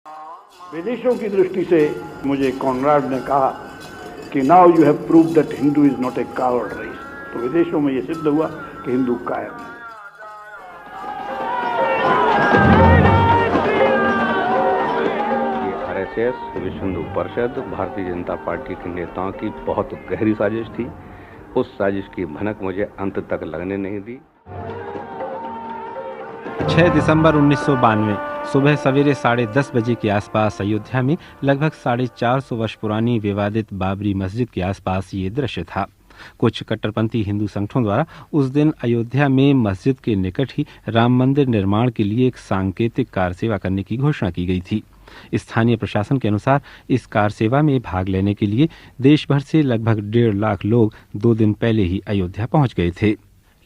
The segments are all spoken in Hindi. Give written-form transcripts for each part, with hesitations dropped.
विदेशों की दृष्टि से मुझे कॉनराड ने कहा कि now you have proved that Hindu is not a coward race. तो विदेशों में ये सिद्ध हुआ कि हिंदू कायर नहीं। आरएसएस, विश्व हिंदू परिषद, भारतीय जनता पार्टी के नेताओं की बहुत गहरी साजिश थी। उस साजिश की भनक मुझे अंत तक लगने नहीं दी। 6 दिसंबर 1992 सुबह सवेरे 10:30 बजे के आसपास अयोध्या में लगभग 450 वर्ष पुरानी विवादित बाबरी मस्जिद के आसपास ये दृश्य था। कुछ कट्टरपंथी हिंदू संगठनों द्वारा उस दिन अयोध्या में मस्जिद के निकट ही राम मंदिर निर्माण के लिए एक सांकेतिक कार सेवा करने की घोषणा की गई थी। स्थानीय प्रशासन के अनुसार इस कार सेवा में भाग लेने के लिए देश भर से लगभग 1.5 लाख लोग 2 दिन पहले ही अयोध्या पहुंच गए थे।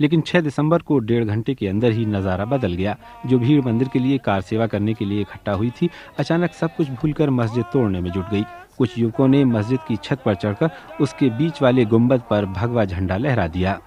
लेकिन 6 दिसंबर को 1.5 घंटे के अंदर ही नज़ारा बदल गया। जो भीड़ मंदिर के लिए कार सेवा करने के लिए इकट्ठा हुई थी, अचानक सब कुछ भूलकर मस्जिद तोड़ने में जुट गई। कुछ युवकों ने मस्जिद की छत पर चढ़कर उसके बीच वाले गुंबद पर भगवा झंडा लहरा दिया।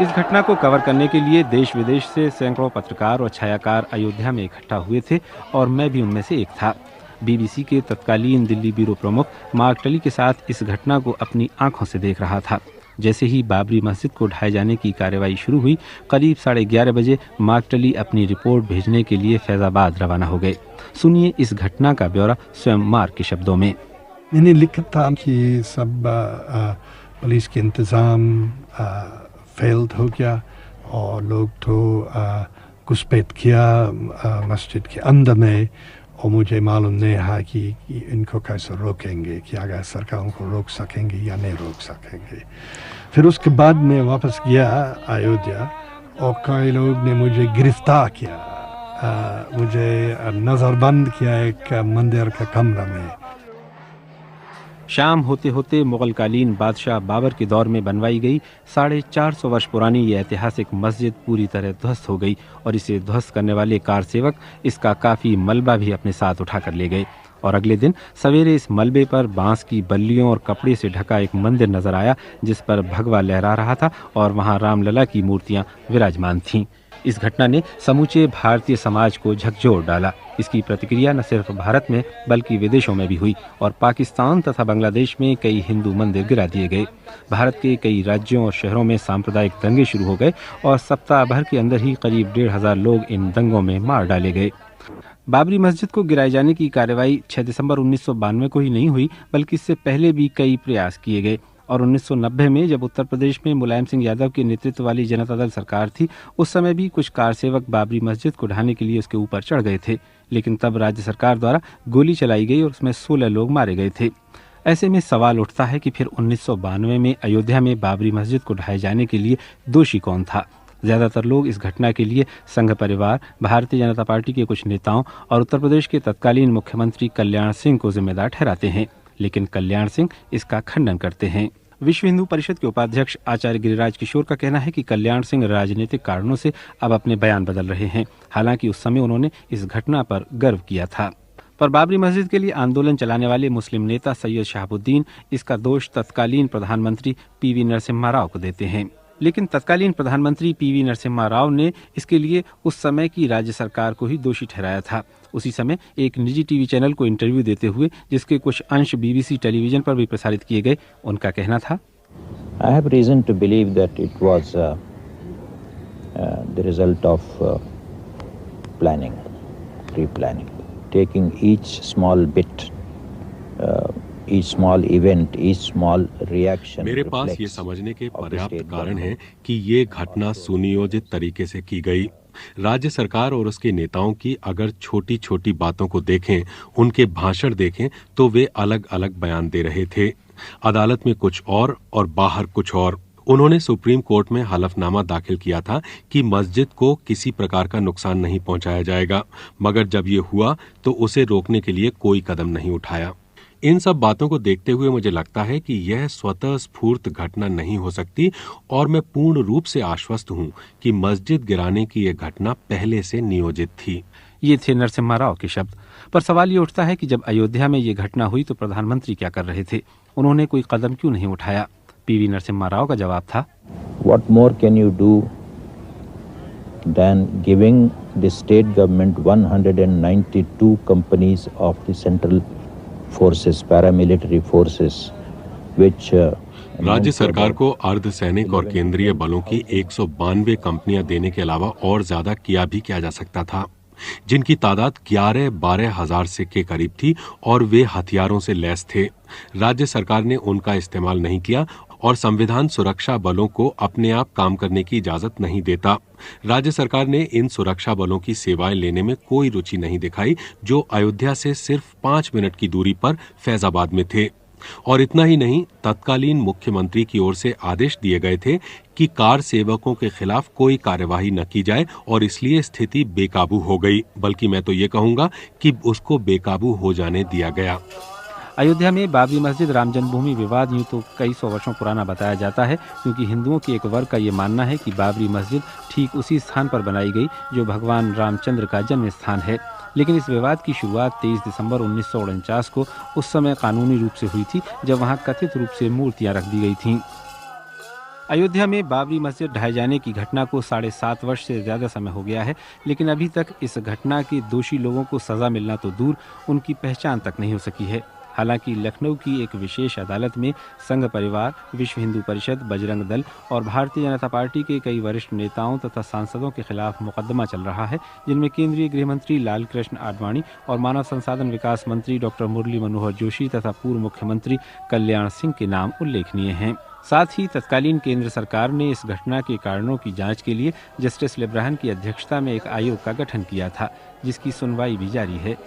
इस घटना को कवर करने के लिए देश विदेश से सैकड़ों पत्रकार और छायाकार अयोध्या में इकट्ठा हुए थे और मैं भी उनमें से एक था। बीबीसी के तत्कालीन दिल्ली ब्यूरो प्रमुख मार्क टली के साथ इस घटना को अपनी आंखों से देख रहा था। जैसे ही बाबरी मस्जिद को ढाए जाने की कार्रवाई शुरू हुई, करीब 11:30 बजे मार्क टली अपनी रिपोर्ट भेजने के लिए फैजाबाद रवाना हो गए। सुनिए इस घटना का ब्यौरा स्वयं मार्क के शब्दों में। मैंने लिखा था कि सब पुलिस के इंतज़ाम फेल्ड हो गया और लोग तो घुसपैठ किया मस्जिद के अंदर में, और मुझे मालूम नहीं है कि इनको कैसे रोकेंगे, कि अगर सरकार उनको रोक सकेंगे या नहीं रोक सकेंगे। फिर उसके बाद मैं वापस गया अयोध्या और कई लोग ने मुझे गिरफ्तार किया, मुझे नज़रबंद किया एक मंदिर के कमरे में। शाम होते होते मुगलकालीन बादशाह बाबर के दौर में बनवाई गई 450 वर्ष पुरानी ये ऐतिहासिक मस्जिद पूरी तरह ध्वस्त हो गई और इसे ध्वस्त करने वाले कार सेवक इसका काफी मलबा भी अपने साथ उठाकर ले गए। और अगले दिन सवेरे इस मलबे पर बांस की बल्लियों और कपड़े से ढका एक मंदिर नजर आया, जिस पर भगवा लहरा रहा था और वहां रामलला की मूर्तियां विराजमान थीं। इस घटना ने समूचे भारतीय समाज को झकझोर डाला। इसकी प्रतिक्रिया न सिर्फ भारत में बल्कि विदेशों में भी हुई और पाकिस्तान तथा बांग्लादेश में कई हिंदू मंदिर गिरा दिए गए। भारत के कई राज्यों और शहरों में सांप्रदायिक दंगे शुरू हो गए और सप्ताह भर के अंदर ही करीब 1,500 लोग इन दंगों में मार डाले गए। बाबरी मस्जिद को गिराए जाने की कार्रवाई 6 दिसंबर 1992 को ही नहीं हुई, बल्कि इससे पहले भी कई प्रयास किए गए। और 1990 में जब उत्तर प्रदेश में मुलायम सिंह यादव के नेतृत्व वाली जनता दल सरकार थी, उस समय भी कुछ कार सेवक बाबरी मस्जिद को ढाने के लिए उसके ऊपर चढ़ गए थे, लेकिन तब राज्य सरकार द्वारा गोली चलाई गई और उसमें 16 लोग मारे गए थे। ऐसे में सवाल उठता है कि फिर 1992 में अयोध्या में बाबरी मस्जिद को ढाए जाने के लिए दोषी कौन था? ज्यादातर लोग इस घटना के लिए संघ परिवार, भारतीय जनता पार्टी के कुछ नेताओं और उत्तर प्रदेश के तत्कालीन मुख्यमंत्री कल्याण सिंह को जिम्मेदार ठहराते हैं, लेकिन कल्याण सिंह इसका खंडन करते हैं। विश्व हिंदू परिषद के उपाध्यक्ष आचार्य गिरिराज किशोर का कहना है कि कल्याण सिंह राजनीतिक कारणों से अब अपने बयान बदल रहे हैं। हालांकि उस समय उन्होंने इस घटना पर गर्व किया था। पर बाबरी मस्जिद के लिए आंदोलन चलाने वाले मुस्लिम नेता सैयद शहाबुद्दीन इसका दोष तत्कालीन प्रधानमंत्री पीवी नरसिम्हा राव को देते हैं। लेकिन तत्कालीन प्रधानमंत्री पीवी नरसिम्हा राव ने इसके लिए उस समय की राज्य सरकार को ही दोषी ठहराया था। उसी समय एक निजी टीवी चैनल को इंटरव्यू देते हुए, जिसके कुछ अंश बीबीसी टेलीविजन पर भी प्रसारित किए गए, उनका कहना था, I have reason to believe that it was the result of planning, pre-planning, taking each small bit, each small event, each small reaction. मेरे पास ये समझने के पर्याप्त कारण हैं कि ये घटना सुनियोजित तरीके से की गई। राज्य सरकार और उसके नेताओं की अगर छोटी छोटी बातों को देखें, उनके भाषण देखें, तो वे अलग अलग बयान दे रहे थे। अदालत में कुछ और बाहर कुछ और। उन्होंने सुप्रीम कोर्ट में हलफनामा दाखिल किया था कि मस्जिद को किसी प्रकार का नुकसान नहीं पहुंचाया जाएगा, मगर जब ये हुआ तो उसे रोकने के लिए कोई कदम नहीं उठाया। इन सब बातों को देखते हुए मुझे लगता है कि यह स्वतः स्फूर्त घटना नहीं हो सकती और मैं पूर्ण रूप से आश्वस्त हूं कि मस्जिद गिराने की यह घटना पहले से नियोजित थी। ये थे नरसिम्हा राव के शब्द। पर सवाल ये उठता है कि जब अयोध्या में ये घटना हुई तो प्रधानमंत्री क्या कर रहे थे? उन्होंने कोई कदम क्यों नहीं उठाया? पीवी नरसिम्हा राव का जवाब था, What more can you do than giving the state government 192 companies of the central forces, paramilitary forces, which राज्य सरकार को अर्धसैनिक और केंद्रीय बलों की 192 कंपनियां देने के अलावा और ज्यादा किया भी किया जा सकता था, जिनकी तादाद 11-12 हजार से के करीब थी और वे हथियारों से लैस थे। राज्य सरकार ने उनका इस्तेमाल नहीं किया और संविधान सुरक्षा बलों को अपने आप काम करने की इजाजत नहीं देता। राज्य सरकार ने इन सुरक्षा बलों की सेवाएं लेने में कोई रुचि नहीं दिखाई, जो अयोध्या से सिर्फ 5 मिनट की दूरी पर फैजाबाद में थे। और इतना ही नहीं, तत्कालीन मुख्यमंत्री की ओर से आदेश दिए गए थे कि कार सेवकों के खिलाफ कोई कार्यवाही न की जाए और इसलिए स्थिति बेकाबू हो गई। बल्कि मैं तो ये कहूंगा कि उसको बेकाबू हो जाने दिया गया। अयोध्या में बाबरी मस्जिद राम जन्मभूमि विवाद यूं तो कई सौ वर्षों पुराना बताया जाता है, क्योंकि हिंदुओं के एक वर्ग का ये मानना है कि बाबरी मस्जिद ठीक उसी स्थान पर बनाई गई जो भगवान रामचंद्र का जन्म स्थान है। लेकिन इस विवाद की शुरुआत 23 दिसंबर 1949 को उस समय कानूनी रूप से हुई थी, जब वहां कथित रूप से मूर्तियां रख दी गई थीं। अयोध्या में बाबरी मस्जिद ढहाए जाने की घटना को 7.5 वर्ष से ज्यादा समय हो गया है, लेकिन अभी तक इस घटना के दोषी लोगों को सजा मिलना तो दूर, उनकी पहचान तक नहीं हो सकी है। हालांकि लखनऊ की एक विशेष अदालत में संघ परिवार, विश्व हिंदू परिषद, बजरंग दल और भारतीय जनता पार्टी के कई वरिष्ठ नेताओं तथा सांसदों के खिलाफ मुकदमा चल रहा है, जिनमें केंद्रीय गृह मंत्री लालकृष्ण आडवाणी और मानव संसाधन विकास मंत्री डॉक्टर मुरली मनोहर जोशी तथा पूर्व मुख्यमंत्री कल्याण सिंह के नाम उल्लेखनीय हैं। साथ ही तत्कालीन केंद्र सरकार ने इस घटना के कारणों की जांच के लिए जस्टिस लिब्राहन की अध्यक्षता में एक आयोग का गठन किया था, जिसकी सुनवाई भी जारी है।